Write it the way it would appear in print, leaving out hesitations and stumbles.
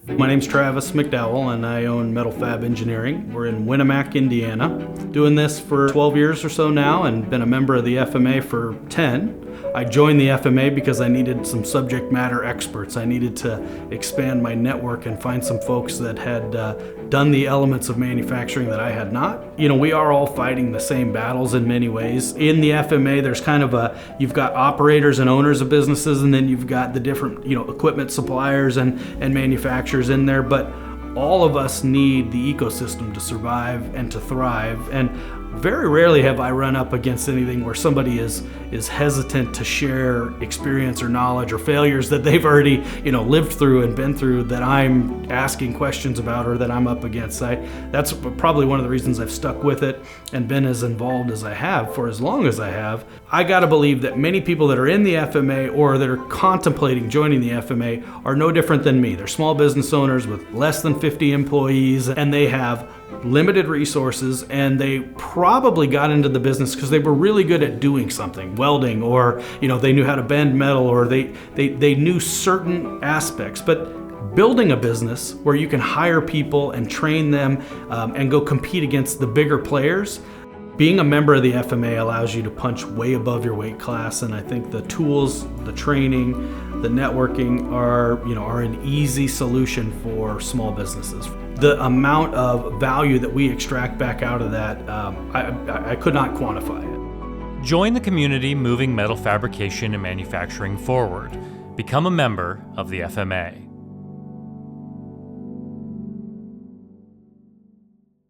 My name's Travis McDowell and I own Fab Engineering. We're in Winamac, Indiana. Doing this for 12 years or so now and been a member of the FMA for 10. I joined the FMA because I needed some subject matter experts. I needed to expand my network and find some folks that had done the elements of manufacturing that I had not. You know, we are all fighting the same battles in many ways. In the FMA, there's kind of you've got operators and owners of businesses, and then you've got the different, equipment suppliers and manufacturers in there, but all of us need the ecosystem to survive and to thrive. And very rarely have I run up against anything where somebody is hesitant to share experience or knowledge or failures that they've already, lived through and been through that I'm asking questions about or that I'm up against. That's probably one of the reasons I've stuck with it and been as involved as I have for as long as I have. I gotta believe that many people that are in the FMA or that are contemplating joining the FMA are no different than me. They're small business owners with less than 50 employees, and they have limited resources, and they probably got into the business because they were really good at doing something, welding, or they knew how to bend metal, or they knew certain aspects. But building a business where you can hire people and train them and go compete against the bigger players, being a member of the FMA allows you to punch way above your weight class. And I think the tools, the training, the networking are an easy solution for small businesses. The amount of value that we extract back out of that, I could not quantify it. Join the community moving metal fabrication and manufacturing forward. Become a member of the FMA.